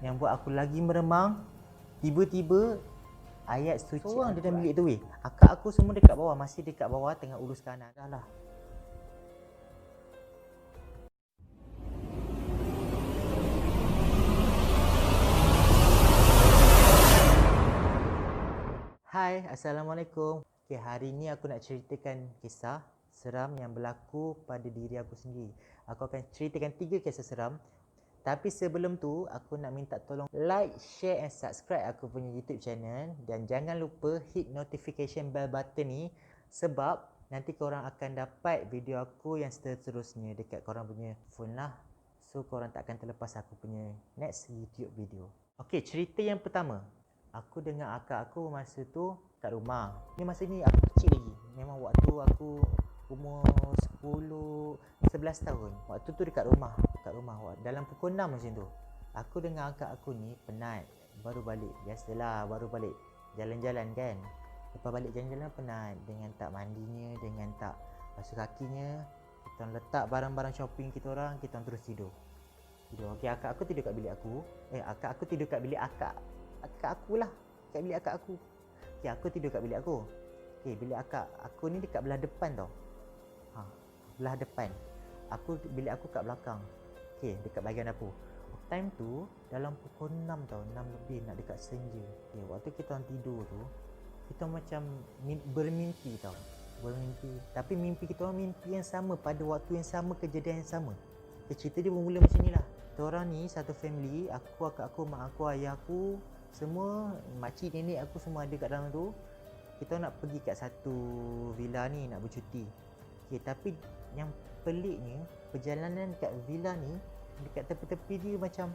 yang buat aku lagi meremang. Tiba-tiba ayat suci seorang di dalam bilik tu weh. Akak aku semua dekat bawah, masih dekat bawah tengah urus kanan. Dah lah. Hai, Assalamualaikum. Okay, hari ni aku nak ceritakan kisah seram yang berlaku pada diri aku sendiri. Aku akan ceritakan 3 kisah seram. Tapi sebelum tu, aku nak minta tolong like, share and subscribe aku punya YouTube channel. Dan jangan lupa hit notification bell button ni, sebab nanti korang akan dapat video aku yang seterusnya dekat korang punya phone lah. So korang tak akan terlepas aku punya next YouTube video. Okay, cerita yang pertama. Aku dengan akak aku masa tu kat rumah. Ni masa ni aku kecil lagi. Memang waktu aku umur 10, 11 tahun. Waktu tu dekat rumah. Dalam pukul 6 macam tu. Aku dengan akak aku ni penat. Baru balik. Biasalah baru balik. Jalan-jalan kan. Lepas balik jalan-jalan penat. Dengan tak mandinya, dengan tak basuh kakinya. Kita letak barang-barang shopping kita orang, kita terus tidur. Okey, akak aku tidur kat bilik aku. Akak aku tidur kat bilik akak aku lah. Kat bilik akak aku. Okey, aku tidur kat bilik aku. Okey, bilik akak aku ni dekat belah depan tau. Belah depan. Bilik aku kat belakang. Okey, dekat bahagian dapur. Time tu dalam pukul 6 tau, 6 lebih nak dekat senja. Okey, waktu kita orang tidur tu, kita macam bermimpi tau. Tapi mimpi kita orang mimpi yang sama pada waktu yang sama, kejadian yang sama. Okay, cerita dia bermula macam ni lah. Kita orang ni satu family, aku, akak aku, mak aku, ayah aku, semua, makcik, nenek aku semua ada kat dalam tu. Kita nak pergi kat satu villa ni nak bercuti. Okay, tapi yang peliknya, perjalanan kat villa ni, dekat tepi-tepi dia macam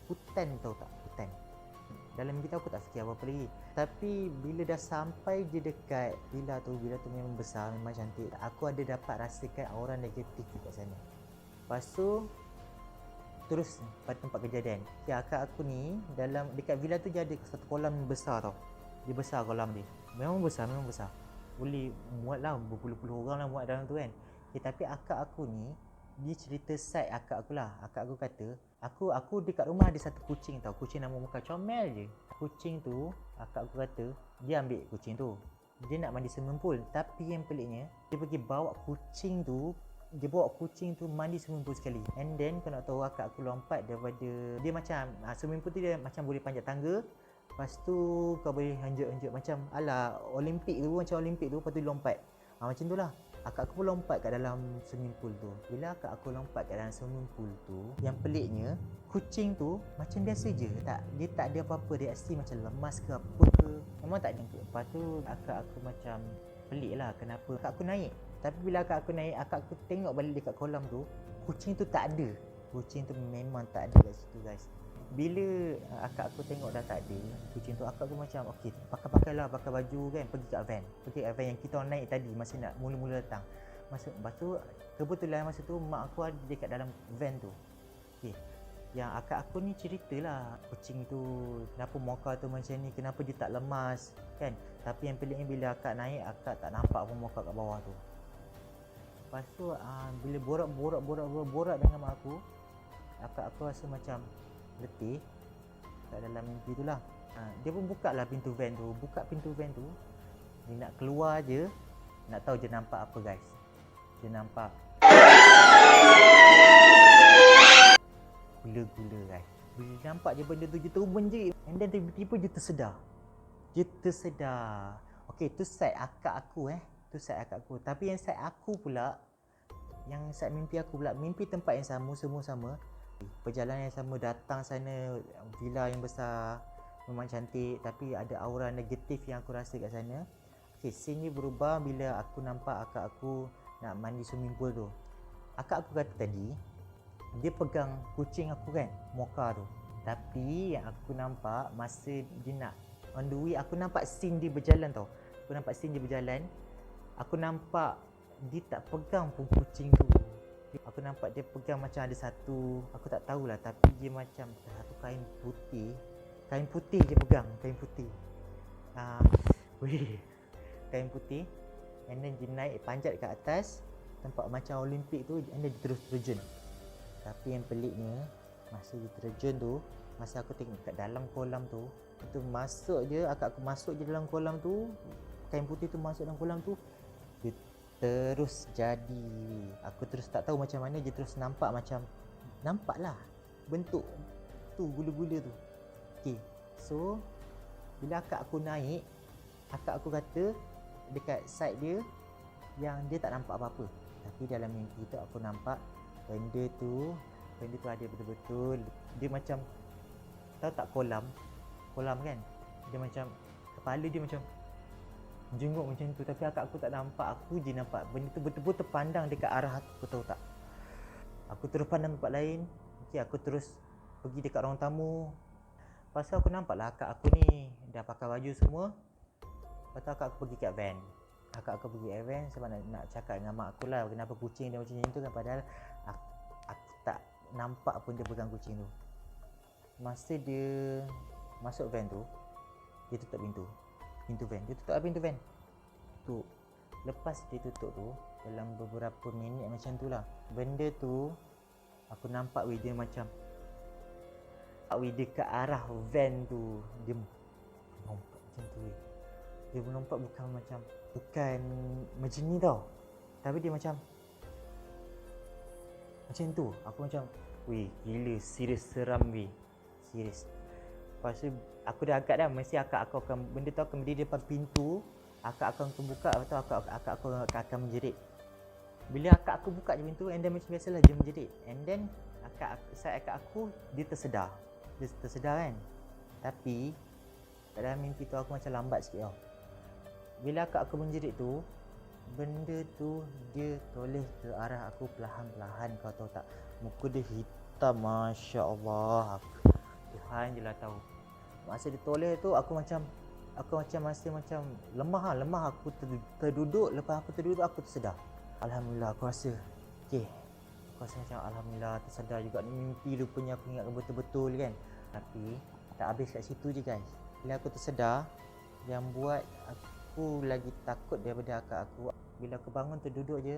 hutan tau tak? Hutan. Dalam mimpi tu aku tak fikir apa-apa lagi. Tapi bila dah sampai je dekat villa tu memang besar, memang cantik. Aku ada dapat rasakan aura negatif dekat sana. Lepas tu terus pada tempat kejadian. Okay, akak aku ni dekat villa tu dia ada satu kolam besar tau. Dia besar kolam dia. Memang besar. Boleh muat lah berpuluh-puluh orang lah muat dalam tu kan. Okay, tapi akak aku ni, dia cerita side akak aku lah. Akak aku kata, aku dekat rumah ada satu kucing tau. Kucing nama muka comel je. Kucing tu, akak aku kata, dia ambil kucing tu. Dia nak mandi swimming pool. Tapi yang peliknya, dia pergi bawa kucing tu mandi swimming pool sekali. And then kau nak tahu, akak aku lompat daripada, dia macam swimming pool tu dia macam boleh panjat tangga. Lepas tu kau boleh hanjut-hanjut macam ala Olimpik tu, lepas tu lompat. Macam tu lah. Akak aku pun lompat kat dalam swimming pool tu. Bila akak aku lompat kat dalam swimming pool tu, yang peliknya, kucing tu macam biasa je. Dia tak ada apa-apa, reaksi macam lemas ke apa ke. Memang tak ada. Lepas tu akak aku macam pelik lah kenapa akak aku naik. Tapi bila akak aku naik, akak aku tengok balik dekat kolam tu, kucing tu tak ada. Kucing tu memang tak ada kat situ guys. Bila akak aku tengok dah tak ada kucing tu, akak aku macam okey, pakai baju kan, pergi kat van yang kita orang naik tadi masa nak mula-mula datang. Lepas tu kebetulan masa tu mak aku ada dekat dalam van tu. Okey, yang akak aku ni ceritalah kucing tu kenapa muka tu macam ni, kenapa dia tak lemas kan. Tapi yang peliknya bila akak naik, akak tak nampak pun muka kat bawah tu. Lepas tu bila borak dengan mak aku, akak aku rasa macam letih kat dalam mimpi tu lah. Dia pun buka pintu van tu. Dia nak keluar je, nak tahu je nampak apa guys. Dia nampak gula-gula guys. Bila nampak je benda tu, dia terus menjerit. And then tiba-tiba dia tersedar. Okay, tu side akak aku Tapi yang side aku pula, yang side mimpi aku pula, mimpi tempat yang sama, semua sama. Perjalanan yang sama, datang sana, villa yang besar, memang cantik. Tapi ada aura negatif yang aku rasa kat sana. Okay, scene ni berubah bila aku nampak akak aku nak mandi swimming pool tu. Akak aku kata tadi, dia pegang kucing aku kan, Mocha tu. Tapi yang aku nampak masa dia nak on the way, aku nampak scene dia berjalan tau. Aku nampak dia tak pegang pun kucing tu. Aku nampak dia pegang macam ada satu, aku tak tahulah, tapi dia macam satu kain putih dia pegang, kain putih. Kain putih. And then dia naik panjat ke atas tempat macam Olimpik tu, and then dia terus terjun. Tapi yang peliknya, masa dia terjun tu, Masa aku tengok kat dalam kolam tu, itu masuk je, akak aku masuk je dalam kolam tu, kain putih tu masuk dalam kolam tu, dia terus jadi. Aku terus tak tahu macam mana, dia terus nampak lah bentuk tu, gula-gula tu. Okay, so bila akak aku naik, akak aku kata dekat side dia yang dia tak nampak apa-apa. Tapi dalam mimpi tu aku nampak benda tu ada betul-betul. Dia macam, tahu tak kolam kan, dia macam kepala dia macam jenguk macam tu, tapi akak aku tak nampak. Aku je nampak benda tu betul-betul pandang dekat arah aku, tahu tak. Aku terus pandang tempat lain. Okay, aku terus pergi dekat ruang tamu. Lepas tu aku nampak lah akak aku ni dah pakai baju semua. Lepas tu akak aku pergi kat van. Akak aku pergi kat van sebab nak cakap dengan mak aku lah kenapa kucing dia macam tu kan. Padahal aku tak nampak pun dia pegang kucing tu. Masa dia masuk van tu, dia tutup pintu van. Dia tutup pintu van tu. Lepas dia tutup tu, dalam beberapa minit macam tu lah, benda tu aku nampak dia macam dia ke arah van tu. Dia melompat macam tu. Dia melompat bukan macam ni tau, tapi dia macam tu. Aku macam, gila, serius seram serius. Lepas tu aku dah agak dah, mesti akak aku akan, benda tu akan berdiri depan pintu, akak akan buka atau akak aku akan menjerit. Bila akak aku buka je pintu, and then macam biasalah dia menjerit, and then akak aku dia tersedar kan. Tapi dalam mimpi tu aku macam lambat sikit tau. Bila akak aku menjerit tu, benda tu dia toleh ke arah aku perlahan-lahan. Kau tahu tak, muka dia hitam, Masya Allah, Tuhan je lah tahu. Masa dia toleh tu aku macam rasa macam lemah. Aku terduduk. Lepas aku terduduk, aku tersedar. Alhamdulillah, aku rasa aku rasa macam alhamdulillah tersedar juga. Ni mimpi rupanya, aku ingatkan betul-betul kan. Tapi tak habis kat situ je guys. Bila aku tersedar, yang buat aku lagi takut daripada akak aku, bila aku bangun terduduk je,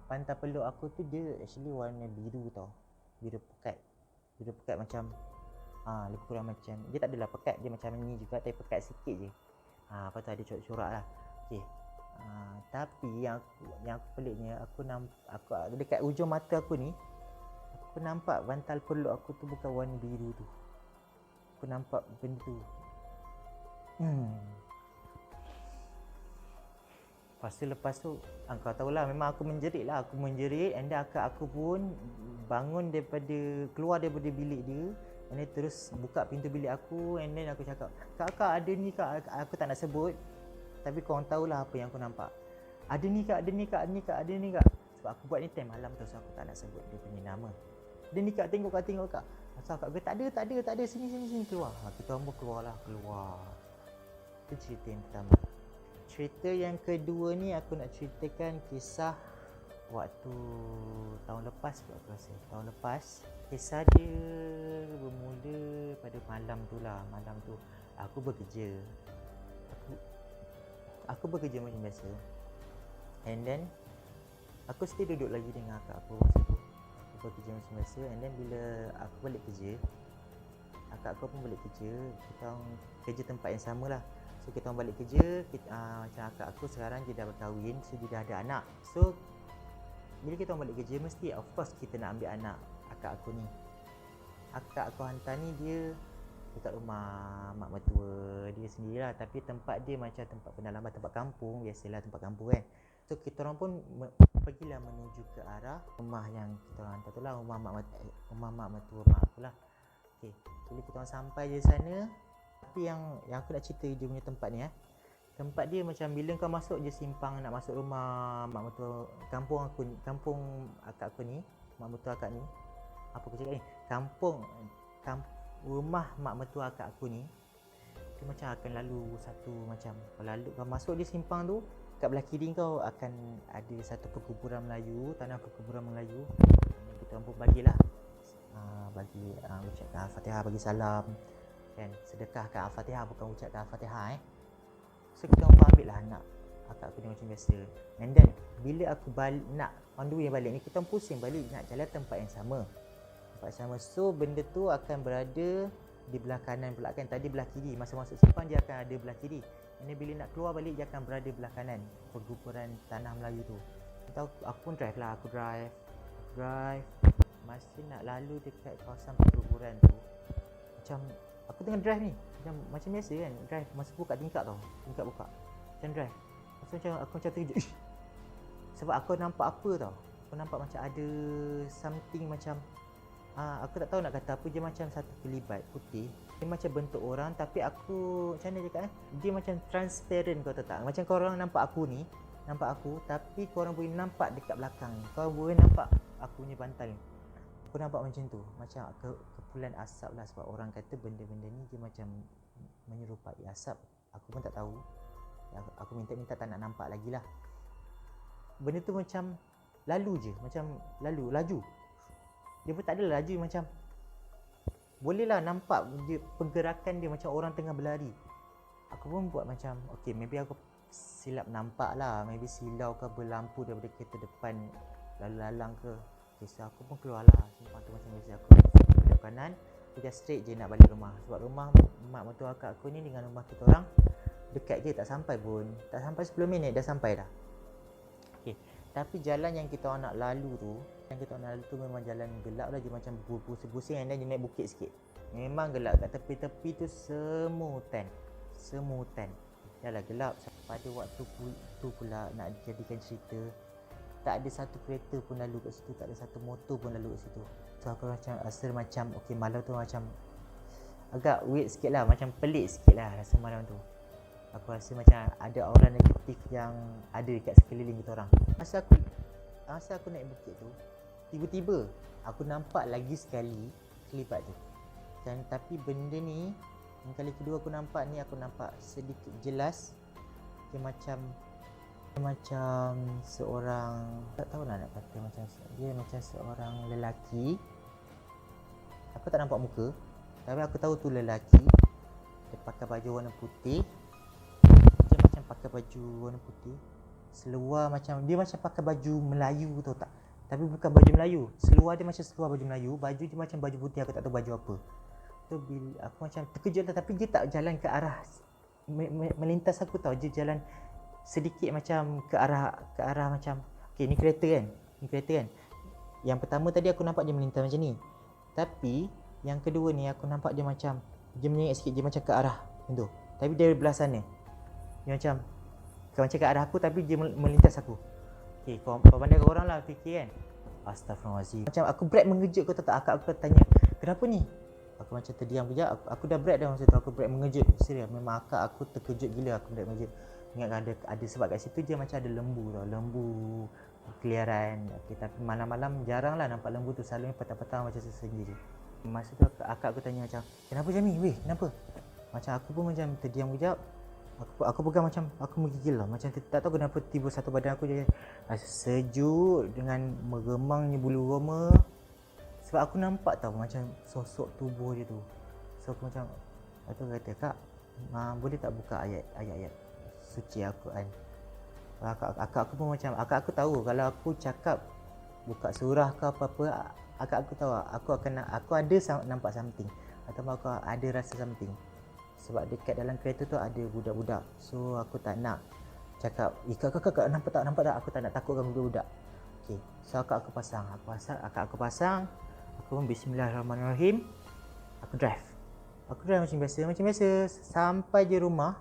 pantai peluk aku tu dia actually warna biru tau. Biru pekat macam lebih kurang macam, dia tak adalah pekat, dia macam ni juga tapi pekat sikit je. Lepas tu ada corak-corak lah. Okay. Tapi yang aku peliknya, aku dekat ujung mata aku ni, aku nampak bantal peluk aku tu bukan warna biru tu. Aku nampak benda tu. Lepas tu kau tahulah, memang aku menjerit lah. Aku menjerit, and then akak aku pun keluar daripada bilik dia, and then terus buka pintu bilik aku, and then aku cakap, Kak ada ni kak. Aku tak nak sebut, tapi korang tahulah apa yang aku nampak. Ada ni kak. Sebab aku buat ni time malam tu, so aku tak nak sebut dia punya nama. Ada ni kak, tengok kak. So akak kata, tak ada, sini keluar. Kita orang pun keluar. Itu cerita yang pertama. Cerita yang kedua ni aku nak ceritakan kisah waktu tahun lepas kot, aku rasa. Tahun lepas, kisah dia bermula pada malam tu aku bekerja. Aku bekerja macam biasa. And then aku still duduk lagi dengan akak aku masa tu. Aku bekerja macam biasa, and then bila aku balik kerja, akak aku pun balik kerja. Kita orang kerja tempat yang sama lah. So kita orang balik kerja, macam akak aku sekarang dia dah berkahwin, so dia dah ada anak. So bila kita orang balik kerja, mesti of course kita nak ambil anak akak aku ni. Akak aku hantar ni dia dekat rumah mak mertua dia sendirilah, tapi tempat dia macam tempat pendalaman, tempat kampung, biasalah tempat kampung kan. So kita orang pun pergilah menuju ke arah rumah yang kita orang hantar tu lah, rumah mak mertua mak aku lah. Okay, bila kita orang sampai je sana, tapi yang aku nak cerita dia punya tempat ni tempat dia macam bila kau masuk je simpang nak masuk rumah mak mertua kampung akak aku ni, mak mertua akak ni, apa aku cakap ni, rumah mak mertua akak aku ni, dia macam akan lalu satu macam, kau masuk je simpang tu, kat belah kiri kau akan ada satu perkuburan Melayu, tanah perkuburan Melayu. Kita pun bagilah ucapkan Al-Fatihah, bagi salam kan, sedekahkan Al-Fatihah, bukan ucapkan Al-Fatihah So kita orang ambil lah anak akak aku ni macam biasa. And then bila aku balik, nak on the way balik ni, kita pusing balik nak jalan tempat yang sama. So benda tu akan berada di belah kanan pula kan. Tadi belah kiri, masa masuk simpang dia akan ada belah kiri. Ini bila nak keluar balik dia akan berada belah kanan, perguburan tanah Melayu tu. Aku pun drive lah, aku drive. Masa nak lalu dekat kawasan perguburan tu, macam aku tengah drive ni, macam biasa kan, drive masa buka tingkap tau, tingkap buka, macam drive. Aku macam terkejut. Sebab aku nampak apa tau, aku nampak macam ada something macam aku tak tahu nak kata apa, dia macam satu kelibat putih. Dia macam bentuk orang, tapi aku macam mana cakap dia macam transparent, kau tahu tak? Macam korang nampak aku ni, nampak aku, tapi korang boleh nampak dekat belakang ni, korang boleh nampak aku punya bantal ni. Aku nampak macam tu, macam kepulan asap lah. Sebab orang kata benda-benda ni dia macam menyerupai asap. Aku pun tak tahu, aku minta tak nak nampak lagi lah. Benda tu macam lalu je, macam laju. Dia pun tak adalah laju, macam bolehlah nampak dia, pergerakan dia macam orang tengah berlari. Aku pun buat macam, okay, maybe aku silap nampak lah, maybe silau ke berlampu daripada kereta depan lalu lalang ke. Okay, so aku pun keluar lah simpang tu macam biasa. Aku belok kanan, aku just straight je nak balik rumah. Sebab rumah mak mertua akak aku ni dengan rumah kita orang dekat je, tak sampai 10 minit dah sampai dah. Okay, tapi jalan yang kita orang nak lalu tu, memang jalan gelap lah. Dia macam pusing-pusing, dan dia naik bukit sikit. Memang gelap, kat tepi-tepi tu semua hutan. Dah lah gelap. Pada waktu tu pula nak jadikan cerita, tak ada satu kereta pun lalu kat situ, tak ada satu motor pun lalu kat situ. So aku macam rasa macam okay, malam tu macam agak weird sikit lah, macam pelik sikit lah rasa malam tu. Aku rasa macam ada aura negatif yang ada dekat sekeliling kita orang. Masa aku naik bukit tu, tiba-tiba aku nampak lagi sekali kelibat tu. Dan tapi benda ni, yang kali kedua aku nampak sedikit jelas. Dia macam seorang, tak tahu lah nak kata, dia macam seorang lelaki. Aku tak nampak muka, tapi aku tahu tu lelaki. Dia pakai baju warna putih. Dia macam pakai baju warna putih, seluar macam, dia macam pakai baju Melayu, tahu tak? Tapi bukan baju Melayu, seluar dia macam seluar baju Melayu, baju dia macam baju putih, aku tak tahu baju apa. Tu bila aku macam terkejut lah, tapi dia tak jalan ke arah melintas aku tau. Dia jalan sedikit macam ke arah macam, okay, ni kereta kan. Yang pertama tadi aku nampak dia melintas macam ni, tapi yang kedua ni aku nampak dia macam, dia menyengit sikit, dia macam ke arah macam tu, tapi dia belah sana. Dia macam ke arah aku, tapi dia melintas aku. Okay, kau pandai orang lah fikir kan. Astaghfirullahaladzim. Macam aku break mengejut, kau tahu tak? Akak aku tanya, kenapa ni? Aku macam terdiam kejap. Aku dah break dah masa tu. Aku break mengejut. Serius, memang akak aku terkejut gila aku break mengejut. Ingat ada sebab kat situ dia macam ada lembu tau. Lembu keliaran. Okay, tapi malam-malam jarang lah nampak lembu tu. Selalunya petang-petang macam sendiri. Masa tu akak aku tanya macam, kenapa Jami? Weh, kenapa? Macam aku pun macam terdiam kejap. Aku pegang macam, aku menggigil lah. Macam tak tahu kenapa tiba satu badan aku je rasa sejuk dengan meremangnya bulu roma. Sebab aku nampak tau macam sosok tubuh dia tu. So aku macam, aku kata, Kak, boleh tak buka ayat-ayat suci Al-Quran? Akak aku pun macam, akak aku tahu kalau aku cakap buka surah ke apa-apa, akak aku tahu aku ada nampak something, atau aku ada rasa something. Sebab dekat dalam kereta tu ada budak-budak. So aku tak nak cakap, Kak, nampak tak? Aku tak nak takutkan budak-budak. Okay, so akak aku pasang. Aku pun bismillahirrahmanirrahim. Aku drive macam biasa. Sampai je rumah.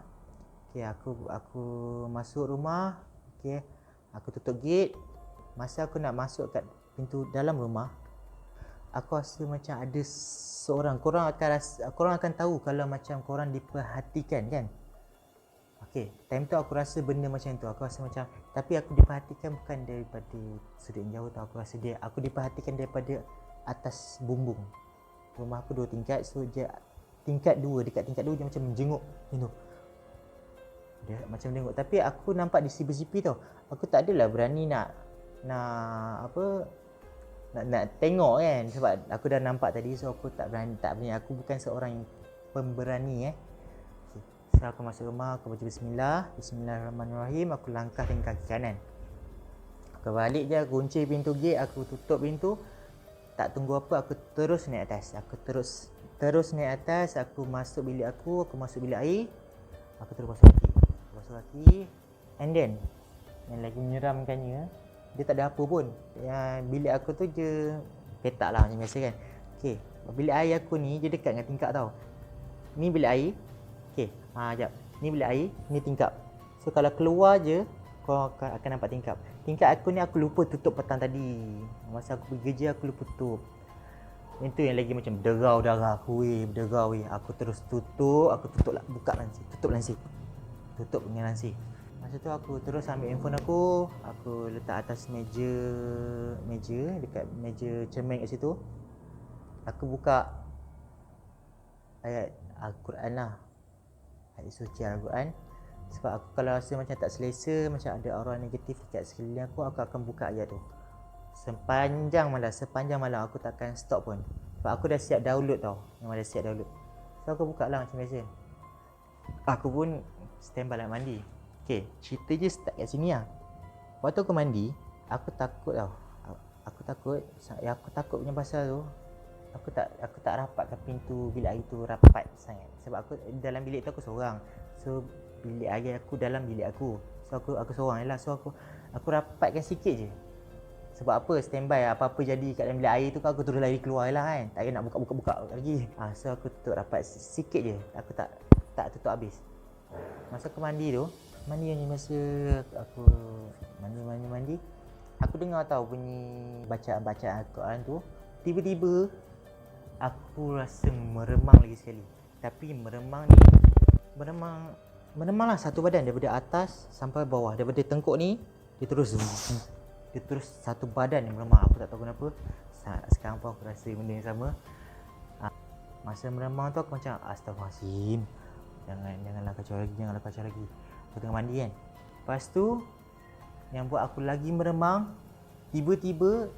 Okay, aku masuk rumah. Okay, aku tutup gate. Masa aku nak masuk kat pintu dalam rumah, aku rasa macam ada seorang. Korang akan tahu kalau macam korang diperhatikan kan. Okay, time tu aku rasa benda macam tu. Aku rasa macam, tapi aku diperhatikan bukan daripada sudut jauh tau. Aku diperhatikan daripada atas bumbung. Rumah aku 2 tingkat. So dia tingkat 2, dekat tingkat 2 dia macam menjenguk gitu. Dia macam menjenguk, tapi aku nampak di sipi-sipi tau. Aku tak adalah berani nak tengok kan, sebab aku dah nampak tadi. So aku tak berani. Aku bukan seorang yang pemberani. Okay. So aku masuk rumah, aku baca bismillahirrahmanirrahim. Aku langkah dengan kaki kanan. Aku balik je, aku kunci pintu gate, aku tutup pintu. Tak tunggu apa, aku terus naik atas. Aku terus Terus naik atas, aku masuk bilik aku masuk bilik air. Aku terus basuh kaki. Basuh kaki. And then, yang lagi menyeramkannya, dia tak ada apa pun. Yang bilik aku tu je petak lah macam biasa kan. Okay, bilik air aku ni dia dekat dengan tingkap tau. Ni bilik air. Okay, sekejap. Ni bilik air, ni tingkap. So kalau keluar je, kau akan nampak tingkap. Tingkap aku ni aku lupa tutup petang tadi. Masa aku pergi kerja aku lupa tutup. Itu yang lagi macam berderau darah aku berderau Aku terus tutup, aku tutup lah, buka lansir, tutup lansir. Tutup dengan lansir. Masa tu aku terus ambil handphone aku letak atas meja dekat meja cermin kat situ. Aku buka ayat Al-Quran lah. Ayat suci Al-Quran. Sebab aku kalau rasa macam tak selesa, macam ada aura negatif dekat sekeliling aku akan buka ayat tu. Sepanjang malam aku takkan stop pun. Sebab aku dah siap download tau. Memang dah siap download. So aku buka lah macam biasa. Aku pun standby nak mandi. Okay, cerita je start kat sini lah. Waktu aku mandi, aku takut tau. Aku takut punya pasal tu, Aku tak rapatkan pintu bilik air tu rapat sangat. Sebab aku dalam bilik tu aku seorang. So bilik air aku dalam bilik aku. So aku seorang je lah. So aku rapatkan sikit je. Sebab apa, standby apa-apa jadi kat dalam bilik air tu, aku terus lari keluar lah kan. Tak payah nak buka-buka lagi. So aku tutup rapat sikit je. Aku tak tutup habis. Masa aku mandi tu, masa aku mandi, aku dengar tau bunyi bacaan Al-Quran tu. Tiba-tiba aku rasa meremang lagi sekali. Tapi meremang lah satu badan daripada atas sampai bawah. Daripada tengkuk ni dia terus satu badan yang meremang. Aku tak tahu kenapa. Sekarang pun aku rasa benda yang sama. Masa meremang tu aku macam astaghfirullahaladzim, janganlah kacau lagi. Aku tengah mandi kan. Lepas tu yang buat aku lagi meremang, tiba-tiba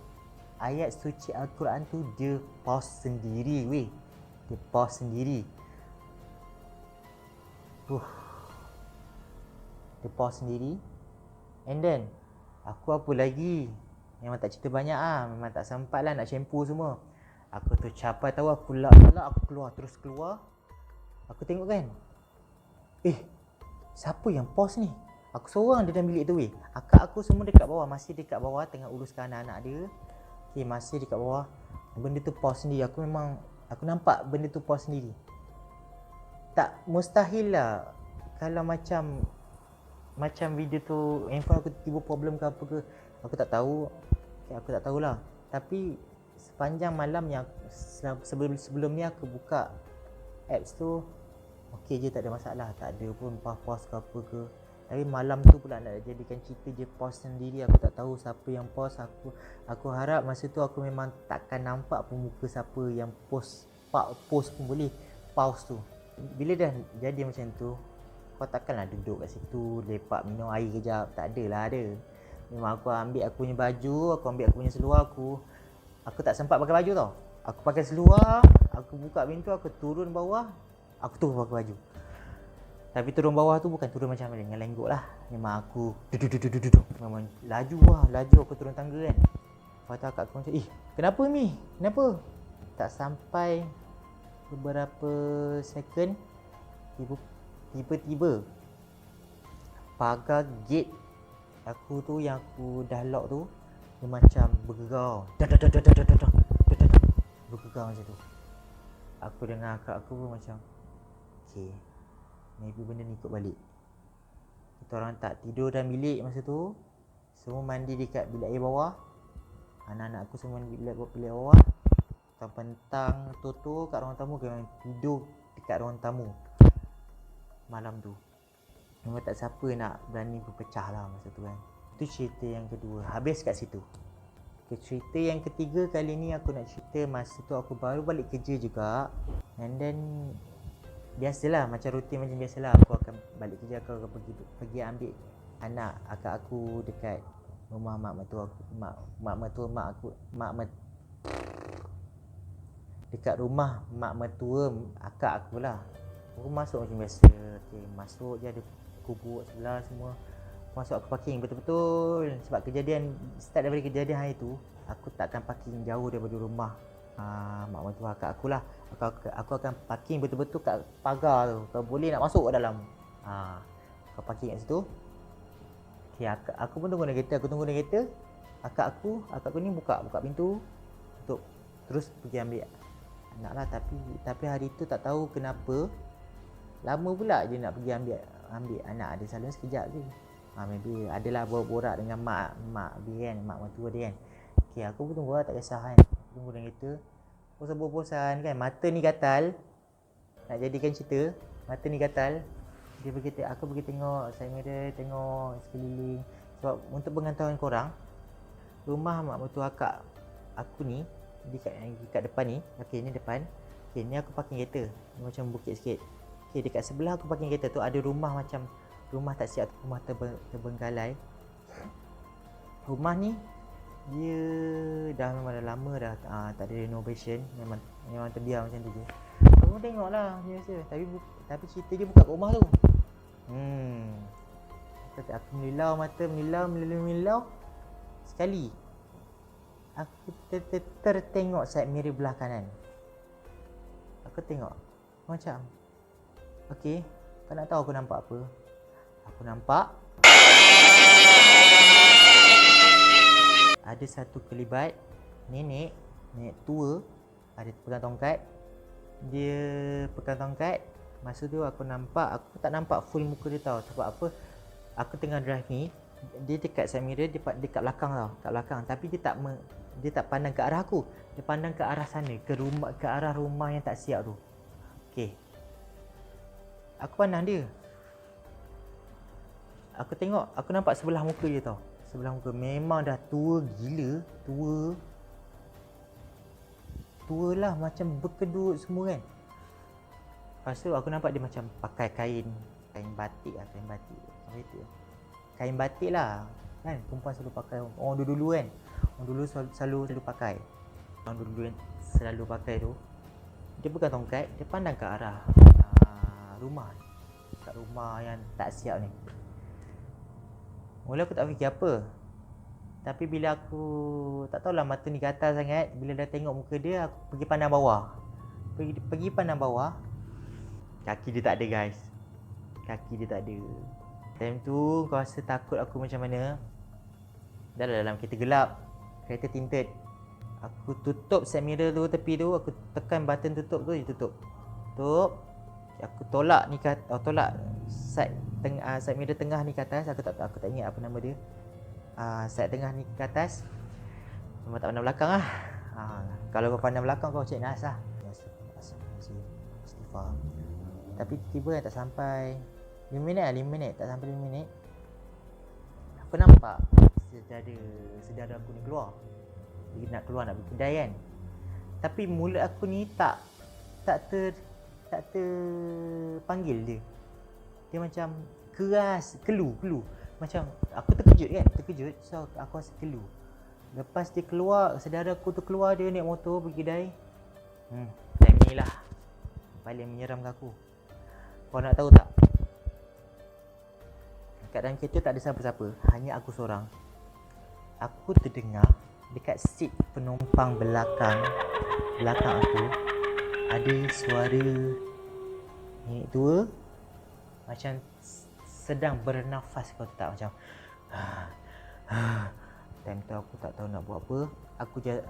ayat suci Al-Quran tu dia pause sendiri Dia pause sendiri. Dia pause sendiri. And then aku apa lagi, memang tak cerita banyak memang tak sempat lah nak shampoo semua. Aku tu capai tahu, aku terus keluar. Aku tengok kan, siapa yang pause ni? Aku seorang dalam bilik tu Akak aku semua dekat bawah, masih dekat bawah tengah uruskan anak-anak dia. Masih dekat bawah. Benda tu pause sendiri. Aku nampak benda tu pause sendiri. Tak mustahil lah kalau macam video tu handphone aku tiba problem ke apa ke, aku tak tahulah. Tapi sepanjang malam yang sebelum ni aku buka apps tu okey je, tak ada masalah, tak ada pun pause ke apa ke. Tapi malam tu pula nak jadikan cerita je pause sendiri. Aku tak tahu siapa yang pause. Aku harap masa tu aku memang takkan nampak pun muka siapa yang post pun boleh pause tu. Bila dah jadi macam tu, kau takkanlah duduk kat situ lepak minum air kejap. Tak adalah ada. Memang aku ambil aku punya baju, aku ambil aku punya seluar aku tak sempat pakai baju tau. Aku pakai seluar, aku buka pintu, aku turun bawah, aku terus pakai baju. Tapi turun bawah tu bukan turun macam dengan lenggok lah. Memang aku memang laju aku turun tangga kan. Lepas tu akak aku macam, kenapa Mi? Kenapa? Tak sampai beberapa second, tiba-tiba pagar gate aku tu yang aku dah lock tu, dia macam bergegar. Bergegar macam tu. Aku dengan akak aku pun macam, okay, maybe benda ni ikut balik. Kita orang tak tidur dalam bilik masa tu. Semua mandi dekat bilik air bawah. Anak-anak aku semua mandi bilik bawah. Pentang Toto kat ruang tamu, kena tidur dekat ruang tamu malam tu. Memang tak siapa nak berani berpecah lah masa tu kan. Itu cerita yang kedua, habis kat situ. Cerita yang ketiga kali ni aku nak cerita masa tu aku baru balik kerja juga. And then biasalah, macam rutin macam biasalah, aku akan balik kerja, aku akan pergi ambil anak akak aku dekat rumah mak mertua aku. Dekat rumah mak mertua akak aku lah. Aku masuk macam biasa. Masuk je ada kubur sebelah semua. Masuk aku parking betul-betul. Sebab start daripada kejadian hari tu, aku takkan parking jauh daripada rumah mak mertua akak aku lah. Aku akan parking betul-betul kat pagar tu. Kalau boleh nak masuk ke dalam. Aku parking kat situ. Okay, aku pun tunggu naik kereta. Aku tunggu naik kereta. Akak aku ni buka pintu. Tutup. Terus pergi ambil anak lah. Tapi hari tu tak tahu kenapa lama pula je nak pergi ambil anak. Dia selalu sekejap je. Maybe adalah borak dengan mak dia kan, mak mertua dia kan. Okay, aku pun tunggu lah, tak kisah kan. Tunggu dalam kereta. Bosan-bosan kan, mata ni gatal. Nak jadikan cerita, mata ni gatal. Aku pergi tengok side mirror, tengok sekeliling. Sebab untuk pengetahuan korang, rumah mak mertua akak aku ni dekat depan ni. Okay, ni depan. Okay, ni aku parking kereta. Ni macam bukit sikit. Okay, dekat sebelah aku parking kereta tu ada rumah macam rumah tak siap, rumah terbengkalai. Rumah ni dia memang dah lama dah, tak ada renovation, memang terbiar macam tu je. Aku tengok lah biasa, tapi cerita dia buka kat rumah tu. Aku menilau sekali. Aku tertengok side mirror belah kanan. Aku tengok macam, okey, kau nak tahu aku nampak apa? Aku nampak ada satu kelibat nenek tua, ada pegang tongkat. Dia pegang tongkat. Masa tu aku tak nampak full muka dia tau. Sebab apa? Aku tengah drive ni, dia dekat side mirror, dia dekat belakang tau, kat belakang. Tapi dia tak pandang ke arah aku. Dia pandang ke arah sana, ke arah rumah yang tak siap tu. Okey. Aku pandang dia. Aku tengok, aku nampak sebelah muka dia tau. Sebelah muka memang dah tua gila, tua lah, macam berkedut semua kan. Lepas tu aku nampak dia macam pakai kain batik lah, kain batik lah kan, perempuan selalu pakai, orang dulu kan, orang dulu selalu pakai, orang dulu selalu pakai tu. Dia pegang tongkat, dia pandang ke arah rumah, kat rumah yang tak siap ni. Mula aku tak fikir apa. Tapi bila aku, tak tahulah, mata ni gatal sangat. Bila dah tengok muka dia, aku pergi pandang bawah. Pergi pandang bawah. Kaki dia tak ada guys. Kaki dia tak ada. Time tu kau rasa takut aku macam mana? Dah dalam kereta gelap, kereta tinted. Aku tutup side mirror tu, tepi tu. Aku tekan button tutup tu, dia tutup. Aku tolak ni tolak side mirror tengah ni ke atas. Aku tak ingat apa nama dia. Side tengah ni ke atas. Memang tak pandang belakang lah. Kalau kau pandang belakang, kau cek nas lah. Istighfar. Tapi tiba-tiba tak sampai 5 minit, tak sampai 5 minit, aku nampak saudara aku ni keluar. Dia nak keluar, nak pergi kedai kan. Tapi mulut aku ni tak terpanggil dia. Dia macam keras, kelu. Macam aku terkejut. So aku rasa kelu. Lepas dia keluar, saudara aku tu keluar, dia naik motor pergi kedai. Time ni lah paling menyeramkan aku. Kau nak tahu tak? Kat dalam kereta tak ada siapa-siapa, hanya aku seorang. Aku terdengar dekat seat penumpang belakang aku ada suara nenek tua macam sedang bernafas, kau tak, macam time tu aku tak tahu nak buat apa.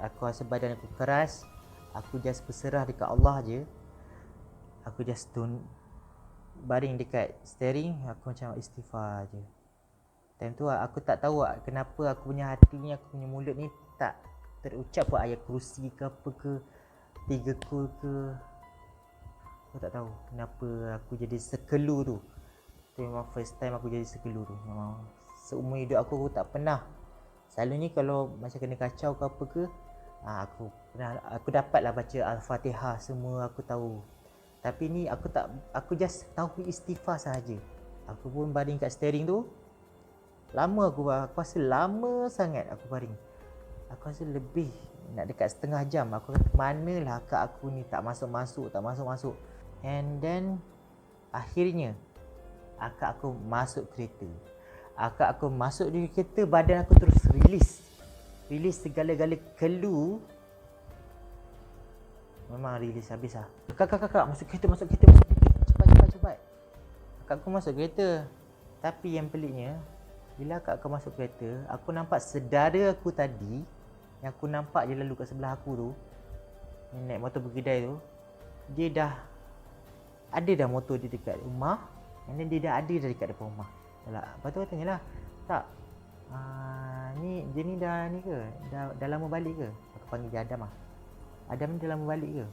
Aku rasa badan aku keras. Aku just berserah dekat Allah je. Aku just baring dekat steering. Aku macam istighfar je. Time tu aku tak tahu kenapa aku punya hati ni, aku punya mulut ni tak terucap ayat kursi ke apa ke, 3 kul ke. Aku tak tahu kenapa aku jadi sekelu tu. Itu memang first time aku jadi sekelu tu. Memang seumur hidup aku tak pernah. Selalunya kalau macam kena kacau ke apa ke, aku dapatlah baca Al-Fatihah semua, aku tahu. Tapi ni aku just tahu istighfar sahaja. Aku pun baring kat steering tu. Aku rasa lama sangat aku baring. Aku rasa lebih nak dekat setengah jam. Aku kata manalah akak aku ni tak masuk-masuk. And then akhirnya akak aku masuk kereta. Akak aku masuk di kereta, badan aku terus release segala-gala kelu Memang release habis lah. Kakak, masuk kereta, cepat. Kakak aku masuk kereta. Tapi yang peliknya, bila kakak aku masuk kereta, aku nampak saudara aku tadi, yang aku nampak dia lalu kat sebelah aku tu, yang naik motor berkedai tu, dia dah ada dah motor dia dekat rumah, and then dia dah ada dah dekat depan rumah. Lepas tu aku tanyalah, tak, dia ni dah ni ke? Dah lama balik ke? Aku panggil dia Adam lah. Adam ni dah lama balik ke?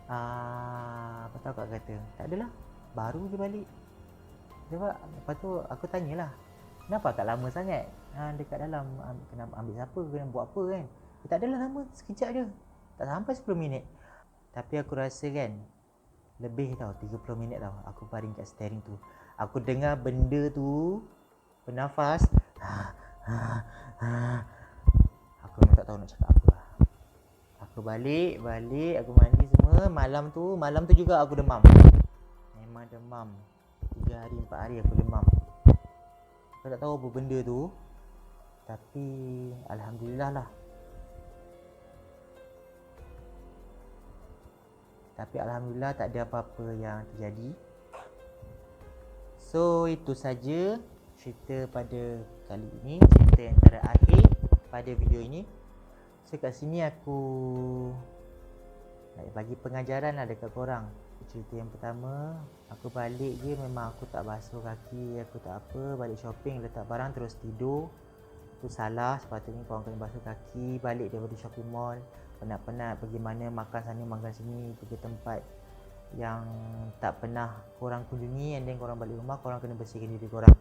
Apa tahu kak kata, tak adalah, baru je balik. Lepas tu aku tanyalah, kenapa tak lama sangat dekat dalam, kena ambil siapa, kena buat apa kan? Tak adalah lama, sekejap je, tak sampai 10 minit. Tapi aku rasa kan, lebih tau, 30 minit tau aku baring kat steering tu. Aku dengar benda tu bernafas. Aku memang tak tahu nak cakap apa. Aku balik, aku mandi semua. Malam tu juga aku demam. Memang demam. 3 hari 4 hari aku demam. Aku tak tahu apa benda tu. Tapi alhamdulillah lah. Tapi alhamdulillah tak ada apa-apa yang terjadi. So itu saja cerita pada kali ini, cerita yang terakhir pada video ini. So kat sini aku nak bagi pengajaran lah dekat korang. Cerita yang pertama, aku balik je memang aku tak basuh kaki, aku tak apa, balik shopping letak barang terus tidur. Itu salah, sepatutnya korang kena basuh kaki balik daripada shopping mall. Penat-penat pergi mana, makan sana makan sini, pergi tempat yang tak pernah korang kunjungi, and then korang balik rumah, korang kena bersihkan diri korang.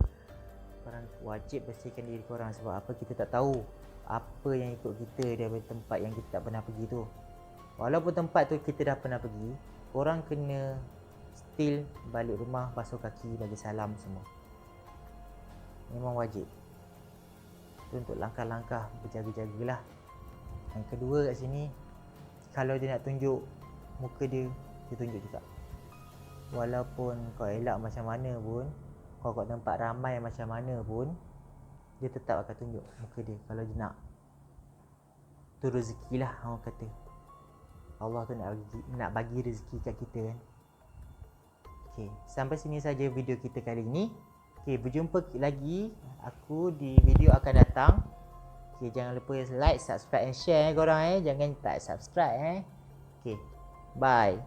Korang wajib bersihkan diri korang. Sebab apa, kita tak tahu apa yang ikut kita daripada tempat yang kita tak pernah pergi tu. Walaupun tempat tu kita dah pernah pergi, korang kena still balik rumah basuh kaki, bagi salam semua. Memang wajib. Itu untuk langkah-langkah berjaga-jagalah. Yang kedua kat sini, kalau dia nak tunjuk muka dia, dia tunjuk juga. Walaupun kau elak macam mana pun, kau kat tempat ramai macam mana pun, dia tetap akan tunjuk muka dia kalau dia nak. Tu rezeki lah orang kata. Allah tu nak bagi rezeki kat kita kan. Okay, sampai sini saja video kita kali ini. Okay, berjumpa lagi aku di video akan datang. Okay, jangan lupa like, subscribe and share korang Jangan tak subscribe Okay, bye.